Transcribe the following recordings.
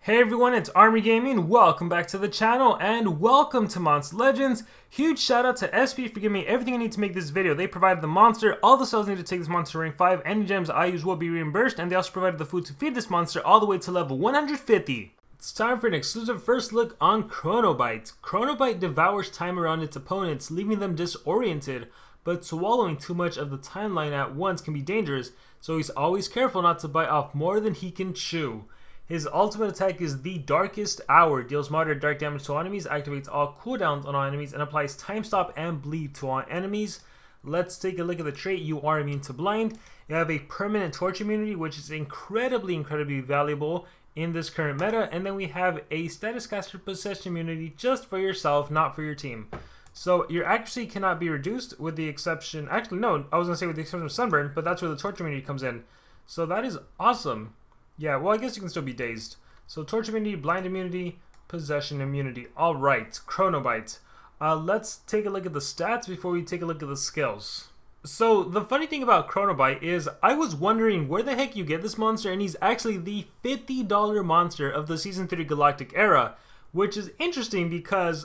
Hey everyone, it's Army Gaming. Welcome back to the channel and welcome to Monster Legends. Huge shout out to SP for giving me everything I need to make this video. They provided the monster, all the cells needed to take this monster to rank 5, any gems I use will be reimbursed, and they also provided the food to feed this monster all the way to level 150. It's time for an exclusive first look on Kronobite. Kronobite devours time around its opponents, leaving them disoriented, but swallowing too much of the timeline at once can be dangerous, so he's always careful not to bite off more than he can chew. His ultimate attack is the Darkest Hour, deals moderate dark damage to all enemies, activates all cooldowns on all enemies, and applies time stop and bleed to all enemies. Let's take a look at the trait. You are immune to blind. You have a permanent torch immunity, which is incredibly valuable in this current meta. And then we have a status caster possession immunity just for yourself, not for your team. So your accuracy cannot be reduced with the exception, actually no, I was going to say with the exception of sunburn, but that's where the torch immunity comes in. So that is awesome. Yeah, well, I guess you can still be dazed. So, torch immunity, blind immunity, possession immunity. Alright, Kronobite. Let's take a look at the stats before we take a look at the skills. So, the funny thing about Kronobite is I was wondering where the heck you get this monster, and he's actually the $50 monster of the Season 3 Galactic era, which is interesting because,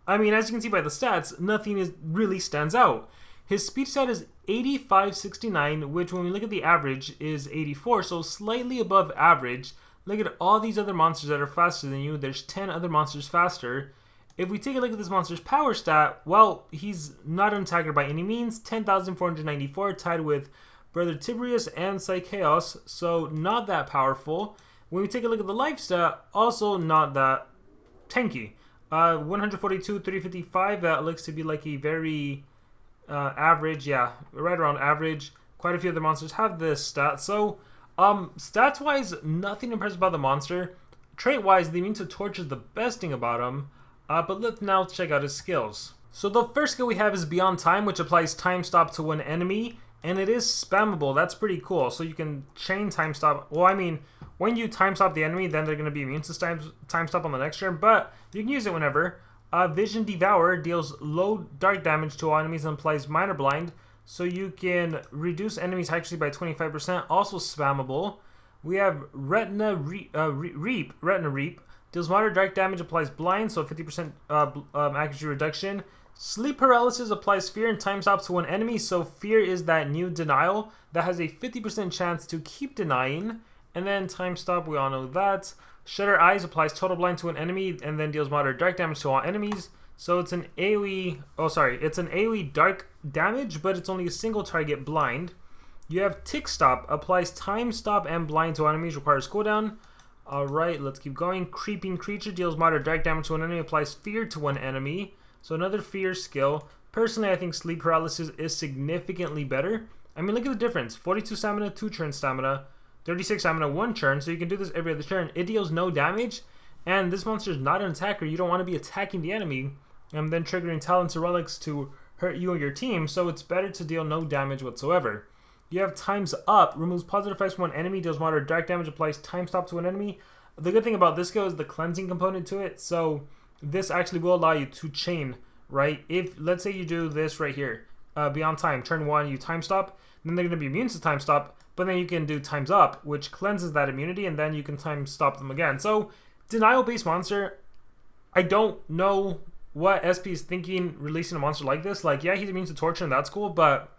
I mean, as you can see by the stats, nothing really stands out. His speed stat is 8569, which when we look at the average is 84, so slightly above average. Look at all these other monsters that are faster than you. There's 10 other monsters faster. If we take a look at this monster's power stat, well, he's not an attacker by any means. 10,494, tied with Brother Tiberius and Psychaos, so not that powerful. When we take a look at the life stat, also not that tanky. 142, 355, that looks to be like a very... average, yeah, right around average. Quite a few other monsters have this stat. So, stats wise, nothing impressive about the monster. Trait wise, the immune to torch is the best thing about him. But let's now check out his skills. So the first skill we have is Beyond Time, which applies time stop to one enemy, and it is spammable. That's pretty cool. So you can chain time stop. Well, I mean, when you time stop the enemy, then they're going to be immune to time stop on the next turn, but you can use it whenever. Vision Devour deals low dark damage to all enemies and applies minor blind, so you can reduce enemies accuracy by 25%, also spammable. We have Retina Reap, deals moderate dark damage, applies blind, so 50% accuracy reduction. Sleep Paralysis applies fear and time stop to one enemy, so fear is that new denial that has a 50% chance to keep denying, and then time stop, we all know that. Shutter Eyes applies total blind to an enemy and then deals moderate dark damage to all enemies. So it's an it's an AoE dark damage, but it's only a single target blind. You have Tick Stop, applies time stop and blind to enemies, requires cooldown. Alright, let's keep going. Creeping Creature deals moderate dark damage to an enemy, applies fear to one enemy. So another fear skill. Personally, I think Sleep Paralysis is significantly better. I mean, look at the difference. 42 stamina, 2 turn stamina. 36 stamina, 1 turn, so you can do this every other turn. It deals no damage, and this monster is not an attacker. You don't want to be attacking the enemy and then triggering talents or relics to hurt you or your team, so it's better to deal no damage whatsoever. You have Time's Up, removes positive effects from one enemy, deals moderate dark damage, applies time stop to an enemy. The good thing about this skill is the cleansing component to it, so this actually will allow you to chain, right? If, let's say you do this right here, Beyond Time, turn 1, you time stop, then they're going to be immune to time stop, but then you can do Time's Up, which cleanses that immunity, and then you can time stop them again. So, denial-based monster, I don't know what SP is thinking releasing a monster like this. Like, yeah, he's immune to torture, and that's cool, but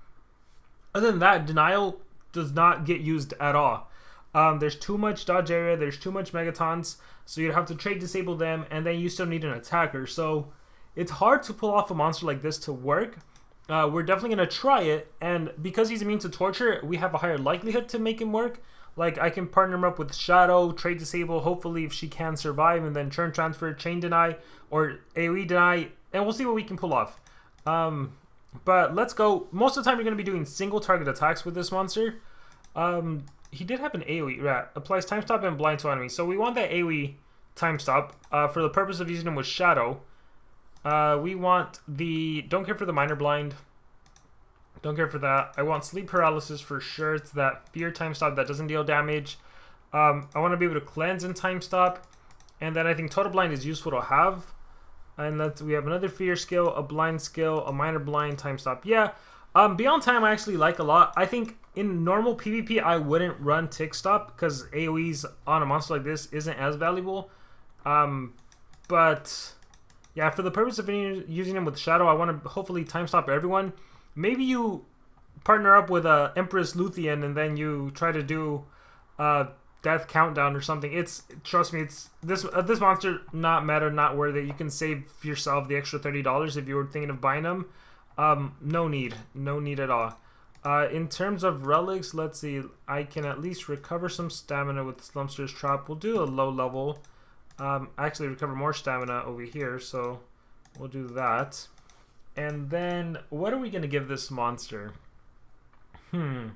other than that, denial does not get used at all. There's too much dodge area, there's too much megatons, so you'd have to trade disable them, and then you still need an attacker. So, it's hard to pull off a monster like this to work. We're definitely going to try it, and because he's immune to torture, we have a higher likelihood to make him work. Like, I can partner him up with Shadow, trade disable, hopefully if she can survive, and then turn transfer, chain deny, or AoE deny, and we'll see what we can pull off. But let's go. Most of the time you're going to be doing single target attacks with this monster. He did have an AoE, right? Applies time stop and blind to enemies, so we want that AoE time stop for the purpose of using him with Shadow. We want the... Don't care for the minor blind. Don't care for that. I want Sleep Paralysis for sure. It's that fear time stop that doesn't deal damage. I want to be able to cleanse and time stop. And then I think total blind is useful to have. And we have another fear skill, a blind skill, a minor blind, time stop. Yeah. Beyond Time I actually like a lot. I think in normal PvP, I wouldn't run Tick Stop because AoEs on a monster like this isn't as valuable. But yeah, for the purpose of using him with Shadow, I want to hopefully time stop everyone. Maybe you partner up with Empress Luthien and then you try to do death countdown or something. Trust me, it's this monster not meta, not worth it. You can save yourself the extra $30 if you were thinking of buying them. No need at all. In terms of relics, let's see. I can at least recover some stamina with Slumpster's Trap. We'll do a low level. Actually recover more stamina over here, so we'll do that. And then what are we gonna give this monster? Man,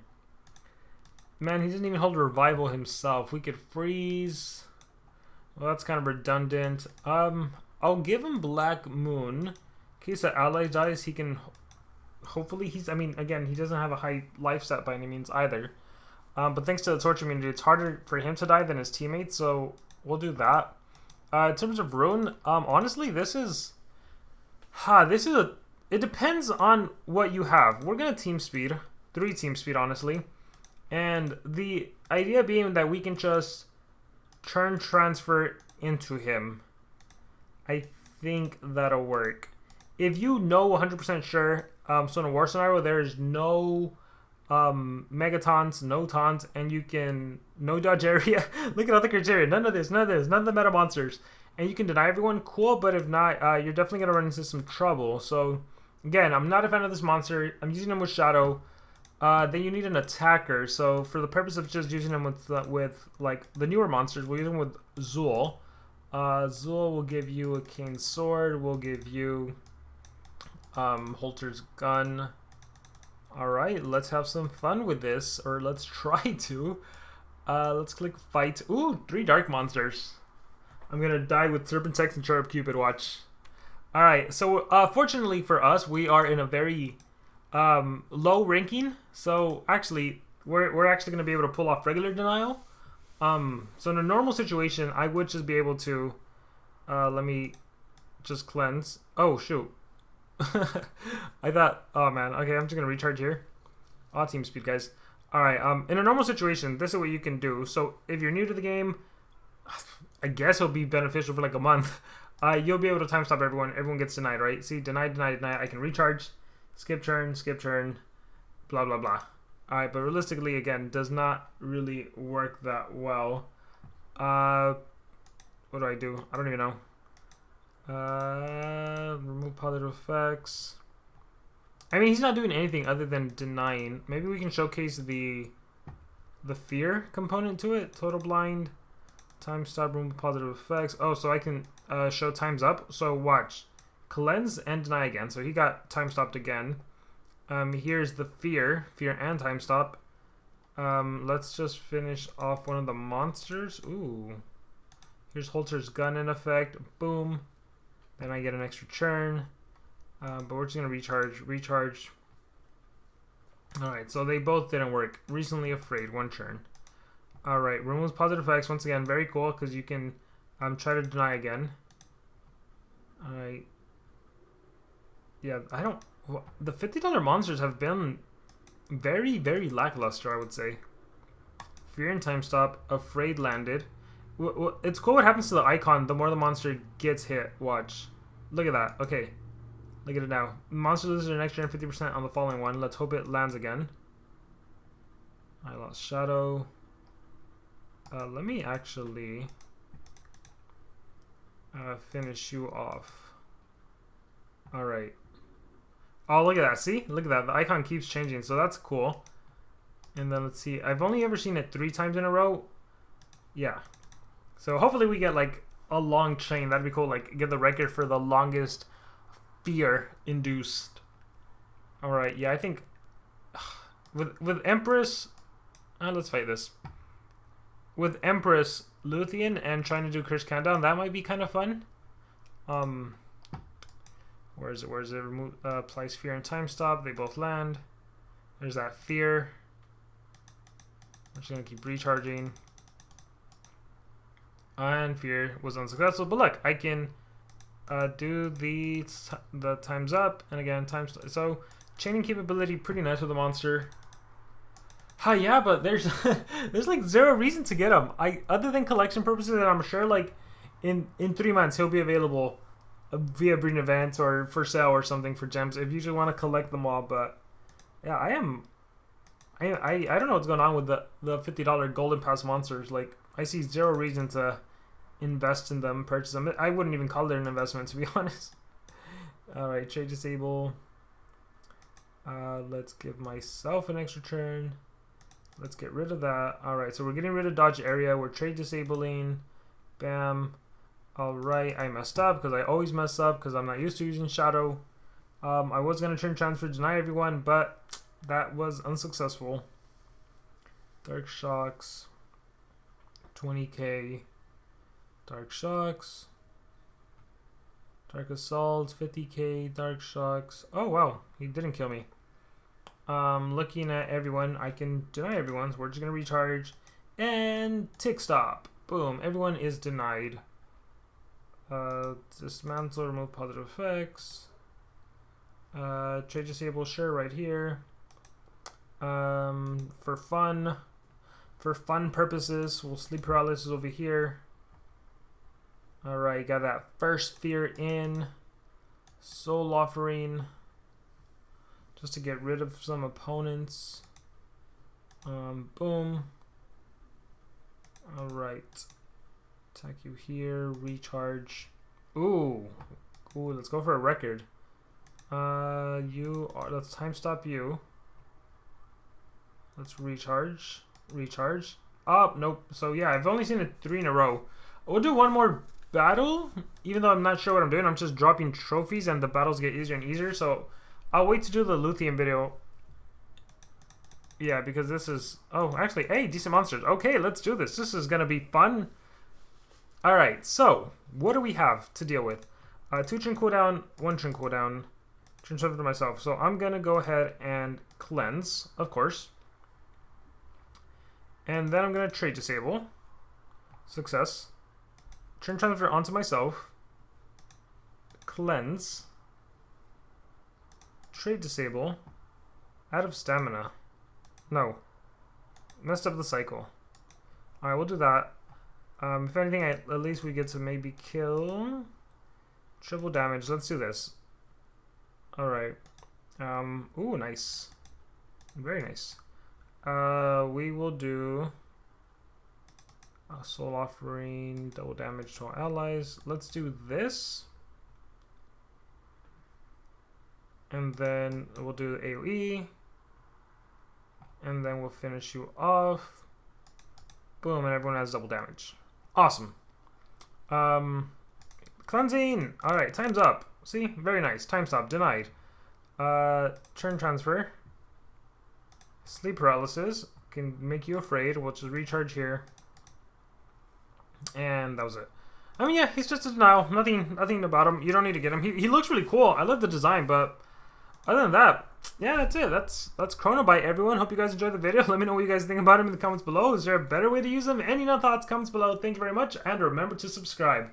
he doesn't even hold revival himself. We could freeze. Well, that's kind of redundant. I'll give him Black Moon. In case the ally dies, he can... Hopefully I mean, again, he doesn't have a high life stat by any means either. But thanks to the torture immunity, it's harder for him to die than his teammates, so we'll do that. In terms of Rune, honestly, this is it depends on what you have. We're gonna team speed. 3 team speed, honestly. And the idea being that we can just turn transfer into him. I think that'll work. If you know 100% sure, so in a war scenario, there's no megatons, no taunts, and you can no dodge area. Look at all the criteria. None of the meta monsters. And you can deny everyone, cool, but if not, you're definitely going to run into some trouble. So, again, I'm not a fan of this monster. I'm using him with Shadow. Then you need an attacker. So, for the purpose of just using him with like, the newer monsters, we'll use him with Zul. Zul will give you a Cane Sword. We'll give you Holter's Gun. Alright, let's have some fun with this. Or let's try to. Let's click Fight. Ooh, 3 Dark Monsters. I'm gonna die with Serpentex and Sharp Cupid, watch. Alright, so fortunately for us, we are in a very low ranking. So actually, we're actually gonna be able to pull off regular denial. So in a normal situation, I would just be able to let me just cleanse. Oh shoot. I thought, oh man, okay, I'm just gonna recharge here. Team speed, guys. Alright, in a normal situation, this is what you can do. So if you're new to the game, I guess it'll be beneficial for like a month. You'll be able to time stop everyone. Everyone gets denied, right? See, denied. I can recharge, skip turn, blah, blah, blah. Alright, but realistically, again, does not really work that well. What do I do? I don't even know. Remove positive effects. I mean, he's not doing anything other than denying. Maybe we can showcase the fear component to it. Total blind. Time stop, remove positive effects. Oh, so I can show times up. So watch. Cleanse and deny again. So he got time stopped again. Here's the fear and time stop. Let's just finish off one of the monsters. Ooh. Here's Holter's Gun in effect. Boom. Then I get an extra churn. But we're just going to recharge. Alright, so they both didn't work. Recently Afraid, 1 churn. Alright, removes positive effects. Once again, very cool because you can try to deny again. Alright. Yeah, the $50 monsters have been very, very lackluster, I would say. Fear and time stop. Afraid landed. It's cool what happens to the icon the more the monster gets hit. Watch. Look at that. Okay. Look at it now. Monster loses an extra 50% on the following one. Let's hope it lands again. I lost Shadow. Let me actually finish you off. Alright. Oh, look at that. See? Look at that. The icon keeps changing, so that's cool. And then let's see. I've only ever seen it 3 times in a row. Yeah. So hopefully we get like a long chain. That'd be cool. Like get the record for the longest fear induced. Alright, yeah, I think with Empress, let's fight this. With Empress, Luthien, and trying to do Curse Countdown, that might be kind of fun. Where is it? Remove, applies fear and time stop. They both land. There's that fear. I'm just gonna keep recharging. And fear was unsuccessful, but look, I can do the times up, and again, so chaining capability, pretty nice with the monster. Yeah, but there's there's like zero reason to get him. Other than collection purposes, and I'm sure like in 3 months he'll be available via breeding events or for sale or something for gems if you usually want to collect them all. But yeah, I don't know what's going on with the $50 golden pass monsters. Like I see zero reason to invest in them, purchase them. I wouldn't even call it an investment, to be honest. All right, trade disable. Let's give myself an extra turn. Let's get rid of that. All right, so we're getting rid of dodge area. We're trade disabling. Bam. All right, I messed up because I always mess up because I'm not used to using shadow. I was gonna turn transfer deny everyone, but that was unsuccessful. Dark shocks. 20k. Dark shocks. Dark assault. 50k. Dark shocks. Oh wow, he didn't kill me. Looking at everyone, I can deny everyone, so we're just gonna recharge and tick stop. Boom, everyone is denied. Dismantle, remove positive effects. Trade disable, sure, right here. For fun purposes, we'll sleep paralysis over here. Alright, got that first fear in. Soul offering. Just to get rid of some opponents. Boom. Alright. Attack you here. Recharge. Ooh, let's go for a record. Let's time stop you. Let's recharge. Oh, nope. So yeah, I've only seen it 3 in a row. We'll do one more battle, even though I'm not sure what I'm doing. I'm just dropping trophies and the battles get easier and easier, so I'll wait to do the Luthien video. Yeah, because this is... Oh, actually, hey, decent monsters. Okay, let's do this. This is going to be fun. Alright, so, what do we have to deal with? 2 turn cooldown, 1 turn cooldown. Turn something to myself. So I'm going to go ahead and cleanse, of course. And then I'm going to trade disable. Success. Turn transfer onto myself. Cleanse. Trade disable. Out of stamina. No. Messed up the cycle. Alright, we'll do that. If anything, at least we get to maybe kill. Triple damage. Let's do this. Alright. Ooh, nice. Very nice. We will do a soul offering, double damage to our allies. Let's do this. And then we'll do the AoE. And then we'll finish you off. Boom, and everyone has double damage. Awesome. Cleansing. Alright, time's up. See? Very nice. Time stop. Denied. Turn transfer. Sleep paralysis. Can make you afraid. We'll just recharge here. And that was it. I mean, yeah, he's just a denial. Nothing about him. You don't need to get him. He looks really cool. I love the design, but other than that, yeah, that's it. That's Kronobite, everyone. Hope you guys enjoyed the video. Let me know what you guys think about him in the comments below. Is there a better way to use him? Any thoughts, comments below. Thank you very much, and remember to subscribe.